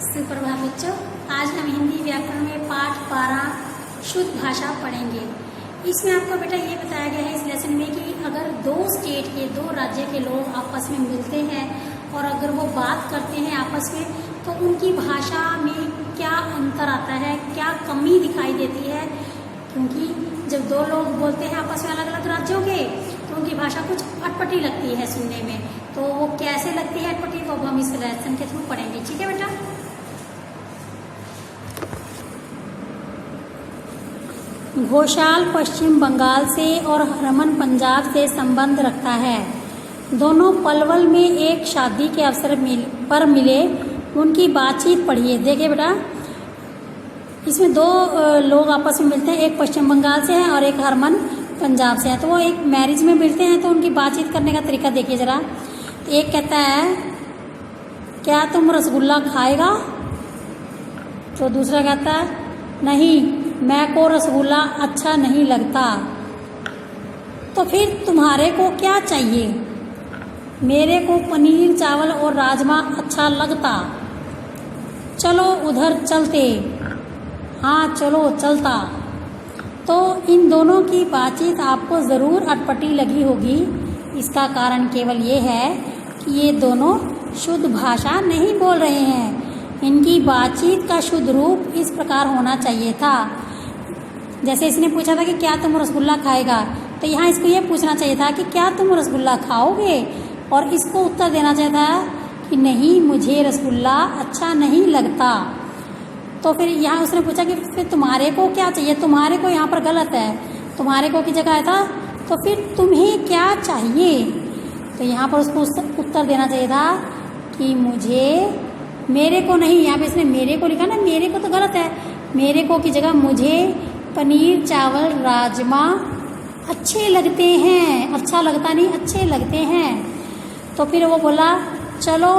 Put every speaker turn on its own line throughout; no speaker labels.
सुप्रभात बच्चों, आज हम हिंदी व्याकरण में पाठ 12 शुद्ध भाषा पढ़ेंगे। इसमें आपको बेटा ये बताया गया है इस लेसन में कि अगर दो स्टेट के, दो राज्य के लोग आपस में मिलते हैं और अगर वो बात करते हैं आपस में, तो उनकी भाषा में क्या अंतर आता है, क्या कमी दिखाई देती है। क्योंकि जब दो लोग बोलते हैं आपस में अलग अलग राज्यों के, तो उनकी भाषा कुछ अटपटी लगती है सुनने में। तो वो कैसे लगती है अटपटी, वो हम इस लेसन के थ्रू पढ़ेंगे। ठीक है बेटा। घोषाल पश्चिम बंगाल से और हरमन पंजाब से संबंध रखता है। दोनों पलवल में एक शादी के अवसर पर मिले। उनकी बातचीत पढ़िए। देखिए बेटा, इसमें दो लोग आपस में मिलते हैं, एक पश्चिम बंगाल से है और एक हरमन पंजाब से है। तो वो एक मैरिज में मिलते हैं, तो उनकी बातचीत करने का तरीका देखिए जरा। तो एक कहता है, क्या तुम रसगुल्ला खाएगा? तो दूसरा कहता है, नहीं, मैं को रसगुल्ला अच्छा नहीं लगता। तो फिर तुम्हारे को क्या चाहिए? मेरे को पनीर चावल और राजमा अच्छा लगता। चलो उधर चलते। हाँ चलो चलता। तो इन दोनों की बातचीत आपको ज़रूर अटपटी लगी होगी। इसका कारण केवल ये है कि ये दोनों शुद्ध भाषा नहीं बोल रहे हैं। इनकी बातचीत का शुद्ध रूप इस प्रकार होना चाहिए था। जैसे इसने पूछा था कि क्या तुम रसगुल्ला खाएगा, तो यहाँ इसको ये पूछना चाहिए था कि क्या तुम रसगुल्ला खाओगे, और इसको उत्तर देना चाहिए था कि नहीं, मुझे रसगुल्ला अच्छा नहीं लगता। तो फिर यहाँ उसने पूछा कि फिर तुम्हारे को क्या चाहिए। तुम्हारे को यहाँ पर गलत है, तुम्हारे को की जगह था, तो फिर तुम्हें क्या चाहिए। तो यहाँ पर उसको उत्तर देना चाहिए था कि मुझे, मेरे को नहीं, यहाँ पे इसने मेरे को लिखा ना, मेरे को तो गलत है। मेरे को की जगह मुझे पनीर चावल राजमा अच्छे लगते हैं। अच्छा लगता नहीं, अच्छे लगते हैं। तो फिर वो बोला, चलो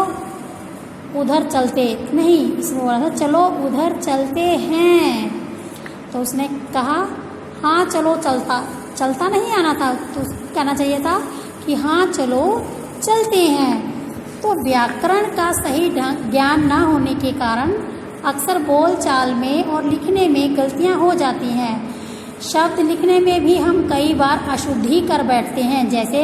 उधर चलते। नहीं, इसने बोला था चलो उधर चलते हैं। तो उसने कहा, हाँ चलो चलता। चलता नहीं आना था, तो कहना चाहिए था कि हाँ चलो चलते हैं। तो व्याकरण का सही ज्ञान ना होने के कारण अक्सर बोल चाल में और लिखने में गलतियां हो जाती हैं। शब्द लिखने में भी हम कई बार अशुद्धि कर बैठते हैं। जैसे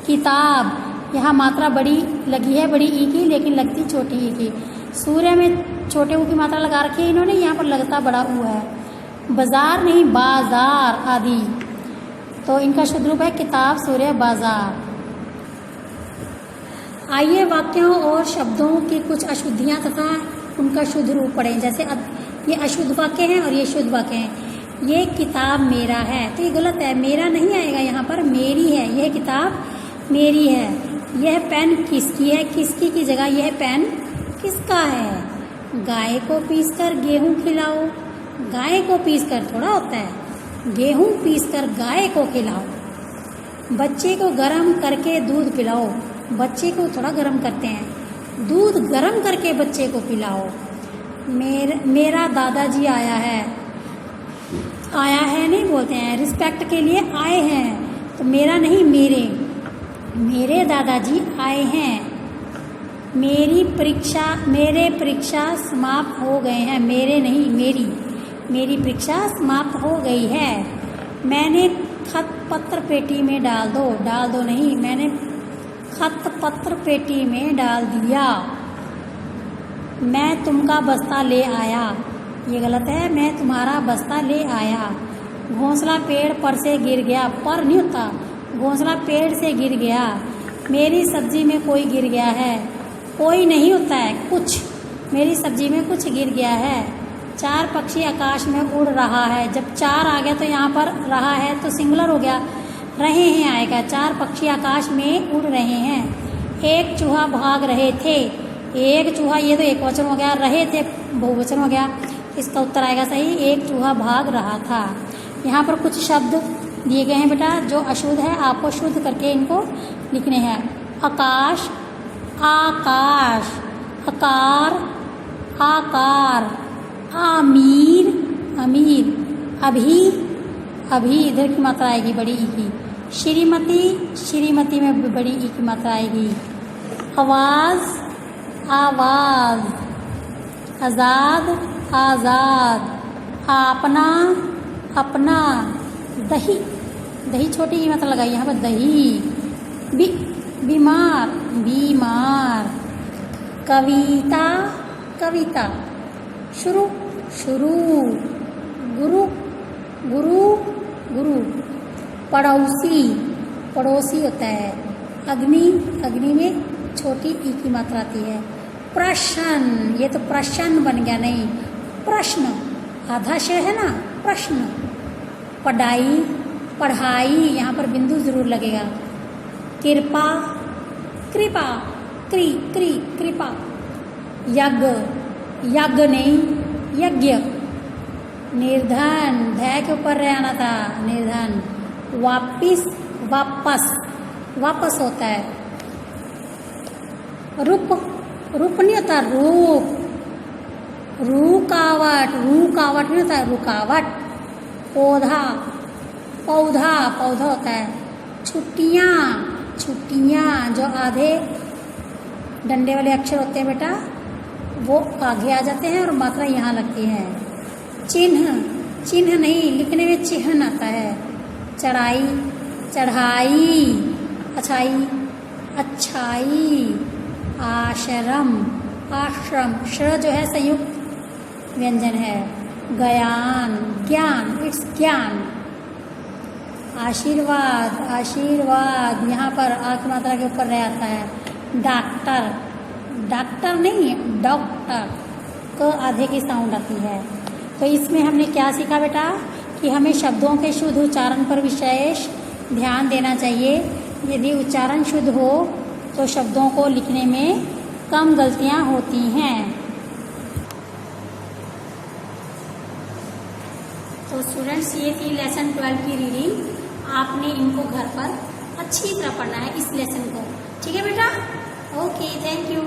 किताब, यहाँ मात्रा बड़ी लगी है, बड़ी ई की, लेकिन लगती छोटी ई की। सूर्य में छोटे ऊ की मात्रा लगा रखी है इन्होंने, यहाँ पर लगता बड़ा ऊ है। बाजार नहीं, बाजार आदि। तो इनका शुद्ध रूप है किताब, सूर्य, बाजार। आइए वाक्यों और शब्दों की कुछ अशुद्धियाँ तथा उनका शुद्ध रूप पढ़ें। जैसे अब ये अशुद्ध वाक्य हैं और ये शुद्ध वाक्य हैं। ये किताब मेरा है, तो ये गलत है, मेरा नहीं आएगा, यहाँ पर मेरी है। यह किताब मेरी है। यह पेन किसकी है? किसकी की जगह यह पेन किसका है? गाय को पीसकर गेहूं खिलाओ। गाय को पीसकर थोड़ा होता है, गेहूं पीसकर गाय को खिलाओ। बच्चे को गर्म करके दूध पिलाओ। बच्चे को थोड़ा गर्म करते हैं, दूध गर्म करके बच्चे को पिलाओ। मेरा दादाजी आया है। आया है नहीं बोलते हैं, रिस्पेक्ट के लिए आए हैं। तो मेरा नहीं, मेरे, मेरे दादाजी आए हैं। मेरे परीक्षा समाप्त हो गए हैं। मेरे नहीं, मेरी, मेरी परीक्षा समाप्त हो गई है। मैंने खत पत्र पेटी में डाल दो। डाल दो नहीं, मैंने खत पत्र पेटी में डाल दिया। मैं तुमका बस्ता ले आया। ये गलत है, मैं तुम्हारा बस्ता ले आया। घोंसला पेड़ पर से गिर गया। पर नहीं होता, घोंसला पेड़ से गिर गया। मेरी सब्जी में कोई गिर गया है। कोई नहीं होता है, कुछ। मेरी सब्जी में कुछ गिर गया है। 4 पक्षी आकाश में उड़ रहा है। जब 4 आ गया तो यहाँ पर रहा है तो सिंगुलर हो गया, रहे हैं आएगा। 4 पक्षी आकाश में उड़ रहे हैं। एक चूहा भाग रहे थे। एक चूहा, ये तो एक वचन हो गया, रहे थे बहुवचन हो गया। इसका उत्तर आएगा सही, एक चूहा भाग रहा था। यहाँ पर कुछ शब्द दिए गए हैं बेटा जो अशुद्ध है, आपको शुद्ध करके इनको लिखने हैं। आकाश, आकाश। आकार, आकार। आमीर, अमीर। अभी, अभी इधर की मात्रा आएगी बड़ी ई की। श्रीमती, श्रीमती में बड़ी ई की मात्रा आएगी। आवाज़, आवाज़। आज़ाद आज़ाद, आपना अपना, दही दही छोटी की मात्रा लगाई यहाँ पर दही, बीमार बीमार, कविता कविता, शुरू शुरू, गुरु गुरु गुरु, पड़ोसी पड़ोसी होता है, अग्नि अग्नि में छोटी ई की मात्रा आती है, प्रश्न ये तो प्रश्न बन गया, नहीं प्रश्न आधा श है ना, प्रश्न, पढ़ाई पढ़ाई यहाँ पर बिंदु जरूर लगेगा, कृपा कृपा, कृपा, यज्ञ यज्ञ नहीं यज्ञ, निर्धन धै के ऊपर रहना था, निर्धन, वापिस वापस वापस होता है, रूप रूप नहीं होता, रूप, रुकावट रुकावट नहीं होता, रुकावट, पौधा पौधा पौधा होता है, छुट्टियाँ छुट्टियाँ, जो आधे डंडे वाले अक्षर होते हैं बेटा वो आगे आ जाते हैं और मात्रा यहाँ लगती है, चिन्ह चिन्ह नहीं, लिखने में चिन्ह आता है, चढ़ाई चढ़ाई, अच्छाई अच्छाई, आश्रम आश्रम, श्र जो है संयुक्त व्यंजन है, ज्ञान ज्ञान, इट्स ज्ञान, आशीर्वाद आशीर्वाद, यहाँ पर आ की मात्रा के ऊपर रह आता है, डॉक्टर डॉक्टर नहीं डॉक्टर को आधे की साउंड आती है। तो इसमें हमने क्या सीखा बेटा कि हमें शब्दों के शुद्ध उच्चारण पर विशेष ध्यान देना चाहिए, यदि उच्चारण शुद्ध हो तो शब्दों को लिखने में कम गलतियाँ होती हैं। तो स्टूडेंट्स ये थी लेसन 12 की रीडिंग, आपने इनको घर पर अच्छी तरह पढ़ना है इस लेसन को, ठीक है बेटा। Okay, thank you.